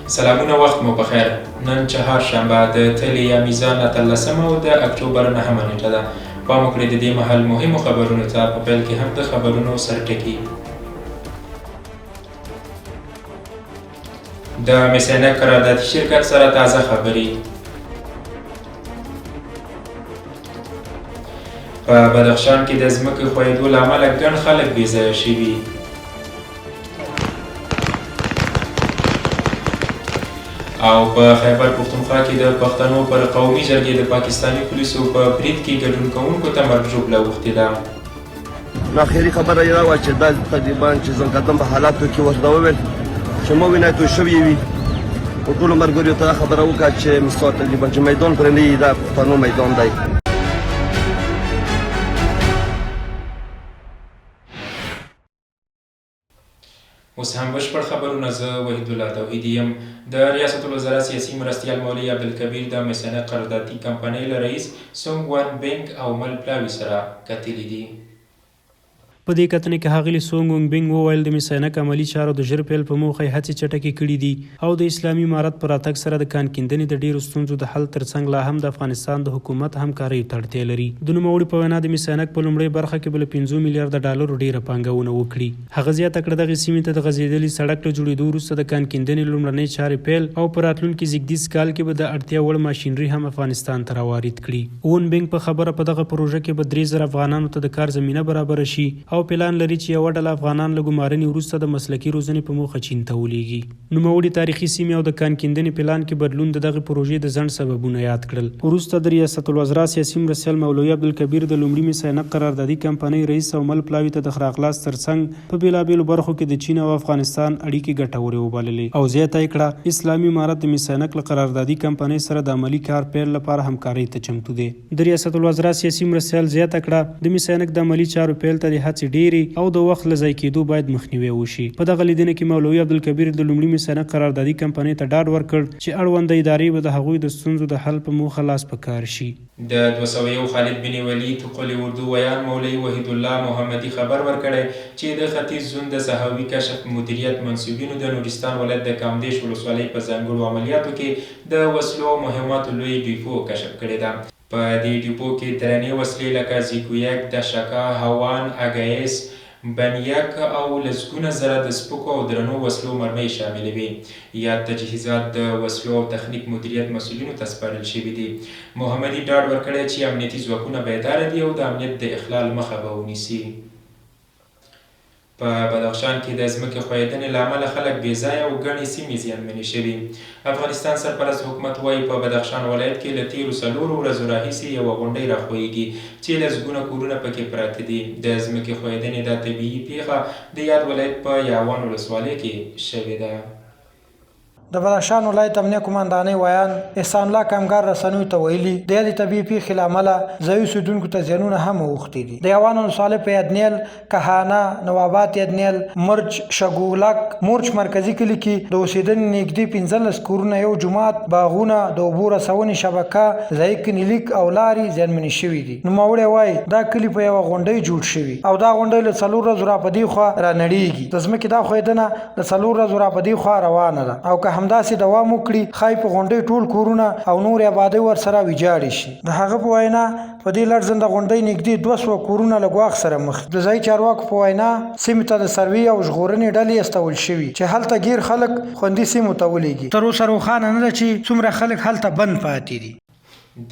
سلامونه وخت مو بخیر. نن چهارشنبه د تلې یا میزان 18 او د اکتوبر 9 نیټه ده. پام وکړئ د دې مهال مهمو خبرونو ته په پیل کې هم د خبرونو سرټکي. د میسینک قراردادي شرکت سره تازه خبرې. په بدخشان کې د ځمکې ښویېدو له امله ګڼ خلک بې ځایه شوي. او په خیبر پښتونخوا کې د پښتنو پر قومي جرګې د پاکستاني پولیسو په برید کې ګډون کوونکو ته مرګ ژوبله اوښتې ده. نو آخري خبره یې راوه چې دا تقریبا چې زنګدم په حالاتو کې ورته وویل چې مو وینئ توی شوي وي. ټولو ملګریو ته دا خبره وکړه چې مستوه تقریبا چې میدان پرې نه وي، دا پښتنو میدان دی. اوس هم بشپړ خبرونه. زه وحید الله توحیدي یم. د ریاست الوزرا سیاسي مرستیال مولوي عبدالکبیر د میسینک قراردادي کمپنۍ له رئیس سونګ ون بینګ او مل پلاوي سره کتلي دي. په دې کتنې کې ښاغلي سونګ ونګ بینګ وویل د میسینک عملي چارو د ژر پیل په موخه یې هڅې چټکې کړي دي او د اسلامي امارت په راتګ سره د کان کیندنې د ډیرو ستونزو د حل ترڅنګ لا هم د افغانستان د حکومت همکارۍ ته اړتیا لري. د نوموړي په وینا د میسینک په لومړۍ برخه کې به له 50 میلیارډ ډالرو ډیره پانګونه وکړي. هغه زیاته کړه دغې سیمې ته د غځېدلي سړک له جوړېدو وروسته د کان کیندنې لومړنۍ چارې پیل او په راتلونکي زیږدیز کال کې به د اړتیا وړ ماشینري هم افغانستان ته راوارد کړي. ون بینګ په خبره په دغه پروژه کې به 3000 افغانانو ته د کار زمینه برابره شي او پلان لري چې یوه ډله افغانان له ګمارنې وروسته د مسلکي روزنې په موخه چین ته ولیږي. نوموړي تاریخي سیمې او د کان کیندنې پلان کې بدلون د دغې پروژې د ځنډ سببونه یاد کړل. وروسته د ریاست الوزرا سیاسي مرستیال مولوي عبدالکبیر د لومړي میسینک قراردادي کمپنۍ رئیس او مل پلاوي ته د ښه اخلاص ترڅنګ په بېلابېلو برخو کې د چین او افغانستان اړیکې ګټورې وبللې او زیاته یې کړه اسلامي امارت د میسینک له قراردادي کمپنۍ سره د عملي کار پیل لپاره همکارۍ ته چمتو دی. د ریاست الوزرا سیاسي مرستیال زیاته کړه د میسینک د عملي چارو پیل ته د هڅې ډېرې او د وخت له ضایع کېدو باید مخنیوی وشي. په دغه لیدنه کې مولوي عبدالکبیر د لومړي میسینک قراردادي کمپنۍ ته ډاډ ورکړ چې اړونده ادارې به د هغوی د ستونزو د حل په موخه لاس په کار شي. د 201 خالد بن ولید قل اردو ویان مولوي وحید الله محمدي خبر ورکړی چې د ختیځ زون د سهاوي کشف مدیریت منصوبینو د نورستان ولایت د کامدیش ولسوالۍ په ځانګړو عملیاتو کې د وسلو او مهماتو لوی ډیپو کشف کړې ده. په دې ډیپو کې درنې وسلې لکه زیکویک، دشکا، هوان، اګایس، بنیک او لسګونه زره د سپکو او درنو وسلو مرمۍ شاملې وي. یا تجهیزات د وسلو او تخنیک مدیریت مسؤلینو ته سپارل شوي دي. محمدي ډاډ ورکړی چې امنیتي ځواکونه بیداره دي او د امنیت د اخلال مخه به ونیسي. په بدخشان کې د ځمکې ښویېدنې له امله خلک بې ځایه او ګڼې سیمې زیانمنې شوي. افغانستان سرپرست حکومت وایي په بدخشان ولایت کې له تېرو 4 ورځو راهیسې یوه غونډۍ راښویېږي چې لسګونه کورونه پکې پراته دي. د ځمکې ښویېدنې دا طبیعي پیښه د یاد ولایت په یاوان ولسوالۍ کې شوې ده. د بدخشان ولایت امنیه قمندانۍ ویان احسان الله کمګار رسنیو ته ویلي د یادې طبیعي پیښې له امله ځایي اوسېدونکو ته زیانونه هم اوښتي دي. د یاوان ولسوالۍ په یدنیل، کهانه، نواباد یدنیل، مرچ، شګولک، مورچ مرکزي کلي کې د اوسېدنې نږدې 15 کورونه، یو جومات، باغونه، د اوبو رسونې شبکه، ځایي کلینیک او لارې زیانمنې شوي دي. نوموړی وایي دا کلي په یوه غونډۍ جوړ شوي او دا غونډۍ له 4 ورځو را په دې خوا رانړېږي. د ځمکې دا ښویېدنه له 4 ورځو را په دې خوا روانه ده او که همداسې دوام وکړي ښایي په غونډۍ ټول کورونه او نورې آبادۍ ورسره ویجاړې شي. د هغه په وینا په دې لړزنده غونډۍ نږدې 200 کورونه له ګواښ سره مخ دي. د ځایي چارواکو په وینا سیمې ته د سروې او ژغورنې ډلې استول شوي چې هلته ګیر خلک خوندي سیمو ته ولیږي. تر اوسه روښانه نه ده چې څومره خلک هلته بند پاتې دي.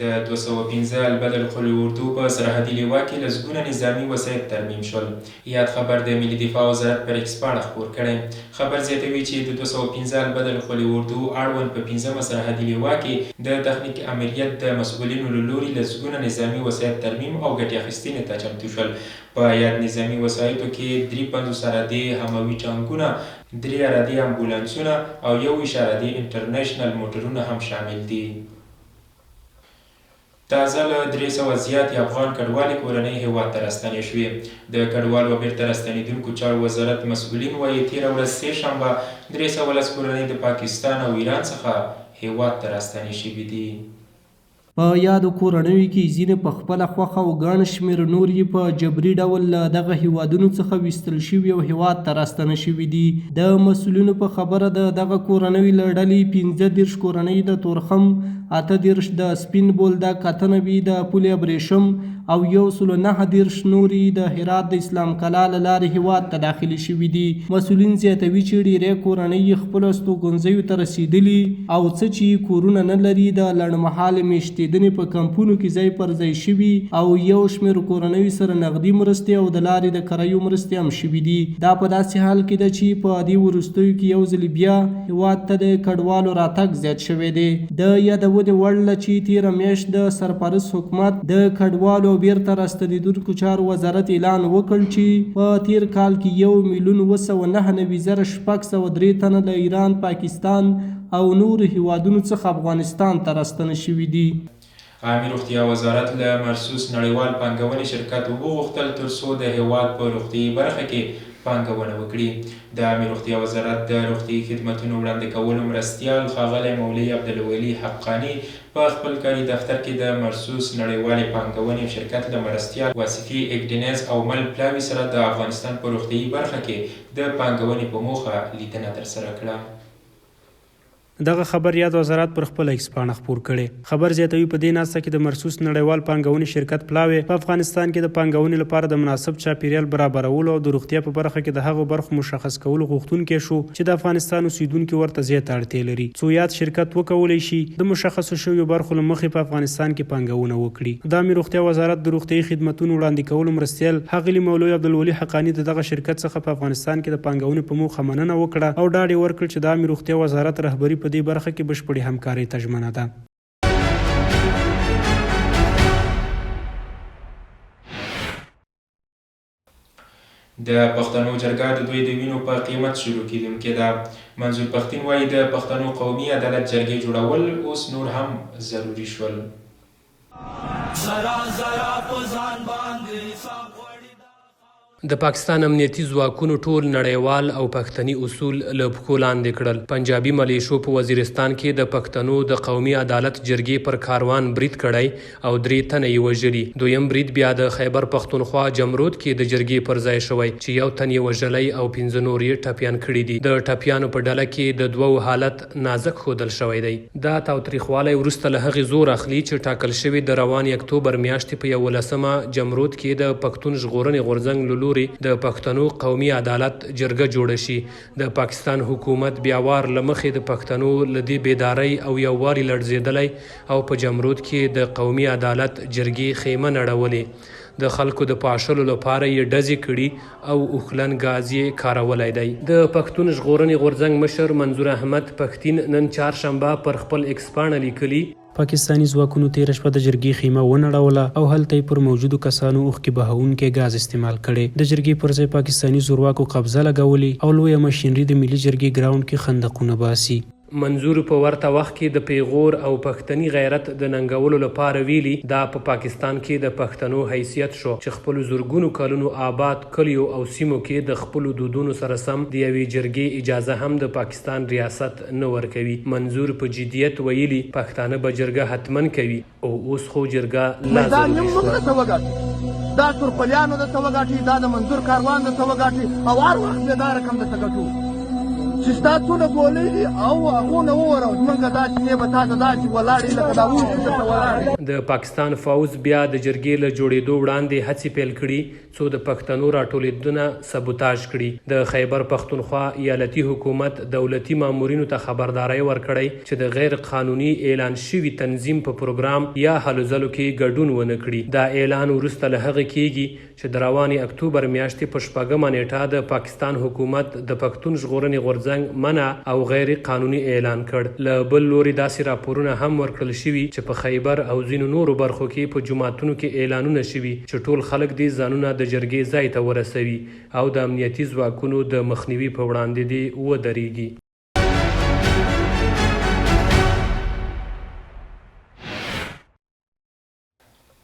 د 215 البدر قل اردو په سرحدي لیوا کې لسګونه نظامي وسایط ترمیم شول. یاد خبر د ملي دفاع وزارت پر ایکس پاڼه خپور کړی. خبر زیاتوي چې د 215 البدر قل اردو اړوند په 15مه سرحدي لیوا کې د تخنیک امریت د مسؤلینو له لوري لسګونه نظامي وسایط ترمیم او ګټې اخیستنې ته چمتو شول. په یاد نظامي وسایطو کې 53 عرادي هموي ټانکونه، 3 عرادي امبولانسونه او 1 عرادي انټرنیشنل موټرونه هم شامل دي. تازه له 300 زیاتې افغان کډوالې کورنۍ هیواد ته راستنې شوې. د کډوالو بیرته راستنېدونکو چارو وزارت مسؤلین وایي تېره ورځ سه شنبه 310 کورنۍ د پاکستان او ایران څخه هیواد ته راستنې شوي دي. په یادو کورنیو کې ځینې په خپله خوښه او ګڼ شمېر نور یې په جبري ډول له دغه هیوادونو څخه ویستل شوي او هیواد ته راستنه شوي دي. د مسؤلینو په خبره د دغه کورنیو له ډلې 15 کورنۍ د تورخم، 38 د سپین بولدک، 98 د پل ابریشم او 119 نورې د هرات د اسلام کلا له لارې هیواد ته داخلي شوي دي. مسؤلین زیاتوي چې ډېری کورنۍ خپلو استوګنځیو ته رسېدلي او څه چې کورونه نه لري د لنډمهالې میشتېدنې په کمپونو کې ځای پر ځای شوي او یو شمېر کورنیو سره نغدي مرستې او د لارې د کریو مرستې هم شوي دي. دا په داسې حال کې ده چې په دې وروستیو کې یو ځل بیا هیواد ته د کډوالو راتګ زیات شوی دی. د یادونې وړ ده چې تېره میاشت د سرپرست حکومت د کډوالو او بیرته راستنېدونکو چارو وزارت اعلان وکړ چې په تېر کال کې 1,299,603 تنه له ایران، پاکستان او نورو هیوادونو څخه افغانستان ته راستنه شوي دي. عامې روغتیا وزارت له مرسوس نړیوال پانګونې شرکت وغوښتل ترڅو د هیواد په روغتیایي برخه کې پانګونه وکړي. د عامې روغتیا وزارت د روغتیایي خدمتونو وړاندې کولو مرستیال ښاغلی مولوي عبدالولي حقاني په خپل کاري دفتر کې د مرسوس نړیوالې پانګونې شرکت له مرستیال واسفي اګډینز او مل پلاوي سره د افغانستان په روغتیایي برخه کې د پانګونې په موخه لیدنه ترسره کړه. دغه خبر یاد وزارت پر خپل ایکس پاڼه خپور کړي. خبر زیاتوي په دې ناسته کې د مرسوس نړیوال پانګونې شرکت پلاوي په افغانستان کې د پانګونې لپاره د مناسب چاپیریال برابرولو او د روغتیا په برخه کې د هغو برخو مشخص کولو غوښتونکی شو چې د افغانستان اوسیدونکي ورته زیاته اړتیا لري څو یاد شرکت وکولی شي د مشخصو شویو برخو له مخې په افغانستان کې پانګونه وکړي. د عامې روغتیا وزارت د روغتیایي خدمتونو وړاندې کولو مرستیال ښاغلي مولوي عبدالولي حقاني د دغه شرکت څخه په افغانستان کې د پانګونې په موخه مننه وکړه او ډاډ یې ورکړ چې د عامې روغتیا وزارت رهبري په دې برخه کې بشپړې همکارۍ ته ژمنه ده. د پښتنو جرګه د دوی د وینو په قیمت شروع کیدونکې ده. منظور پښتین وایي د پښتنو قومي عدالت جرګې جوړول اوس نور هم ضروري شول. د پاکستان امنیتي ځواکونو ټول نړیوال او پښتني اصول له پښو لاندې کړل. پنجابي ملیشو په وزیرستان کې د پښتنو د قومي عدالت جرګې پر کاروان برید کړی او 3 تنه یې وژلي. دویم برید بیا د خیبر پښتونخوا جمرود کې د جرګې پر ځای شوی چې 1 تن یې وژلی او 15 نور یې ټپیان کړي دي. د ټپیانو په ډله کې د 2 حالت نازک ښودل شوی دی. دا تاوتریخوالی وروسته له هغې زور اخلي چې ټاکل شوي د روانې اکتوبر میاشتې په 11مه جمرود کې د پښتون ژغورنې غورځنګ له لوري د پښتنو قومي عدالت جرګه جوړه شي. د پاکستان حکومت بیا وار له مخې د پښتنو له دې بیدارۍ او یووالي لړزېدلی او په جمرود کې د قومي عدالت جرګې خیمه نړولې. د خلکو د پاشلو لپاره یې ډزې کړي او اوښلن ګاز یې کارولی دی. د پښتون ژغورنې غورځنګ مشر منظور احمد پښتین نن چهارشنبه پر خپل ایکس پاڼه لیکلي پاکستاني ځواکونو تېره شپه د جرګې خیمه ونړوله او هلته یې پر موجودو کسانو اوښکې بهوونکی ګاز استعمال کړی. د جرګې پر ځای پاکستاني زورواکو قبضه لګولې او لویه ماشینري د ملي جرګې ګراوند کې خندقونه باسي. منظور په ورته وخت کې د پیغور او پښتني غیرت د ننګولو لپاره ویلي دا په پاکستان کې د پښتنو حیثیت شو چې خپل زورګونو کلونو آباد کلیو او سیمو کې د خپل دودونو سره سم د یوې جرګې اجازه هم د پاکستان ریاست نه ورکوي. منظور په جدیت ویلي پښتانه به جرګه حتمن کوي او اوس خو جرګه لازم دا تورپلیانو د توګاټي دا د منظور کاروان د توګاټي او هر وخت دا رقم د تګټو چې ستاسو له بولې او هغه نو ورو موږ دا چې نه بتا دا چې ولاړې لکه دا ولاړې. د پاکستان فوز بیا د جرګې له جوړېدو وړاندې هڅې پیل کړي څو د پښتنو راټولېدنه سبوتاژ کړي. د خیبر پښتونخوا ایالتي حکومت دولتي مامورینو ته خبرداری ورکړی چې د غیر قانوني اعلان شوي تنظیم په پروګرام یا هلو ځلو کې ګډون ونه کړي. دا اعلان وروسته له هغه کېږي چې د روانې اکتوبر میاشتې په 4مه نیټه د پاکستان حکومت د پښتون ژغورنې غورځنګ منع او غیر قانوني اعلان کړ. له بل لوري داسې راپورونه هم ورکړل شوي چې په خیبر او ځینو نورو برخو کې په جوماتونو کې اعلانونه شوي چې ټول خلک دې ځانونه د جرګې ځای ته ورسوي او د امنیتي ځواکونو د مخنیوي په وړاندې دې ودرېږي.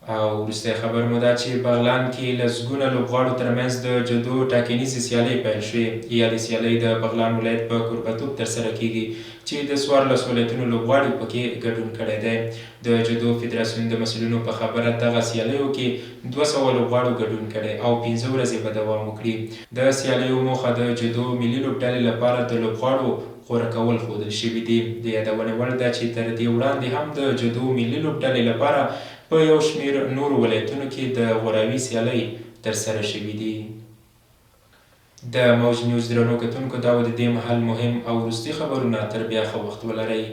او وروستی خبر مو دا چې بغلان کې لسګونه لوبغاړو ترمنځ د جدو ټاکنیزې سیالۍ پیل شوې. یادې سیالۍ د بغلان ولایت په کوربتوب ترسره کیږي چې د 14 ولایتونو لوبغاړي پکې ګډون کړی دی. د جدو فدراسیون د مسؤلینو په خبره دغه سیالیو کې 200 لوبغاړو ګډون کړی او 15 ورځې به دوام وکړي. د سیالیو موخه د جدو ملي لوبډلې لپاره د لوبغاړو غوره کول ښودل شوي دي. د یادونې وړ ده چې تر دې وړاندې هم د جدو ملي لوبډلې لپاره په یو شمېر نورو ولایتونو کې د غوراوي سیالۍ ترسره شوي دي. د موج نیوز درنو کتونکو دا و د دې مهال مهم او وروستي خبرونه. تر بیا ښه وخت ولرئ.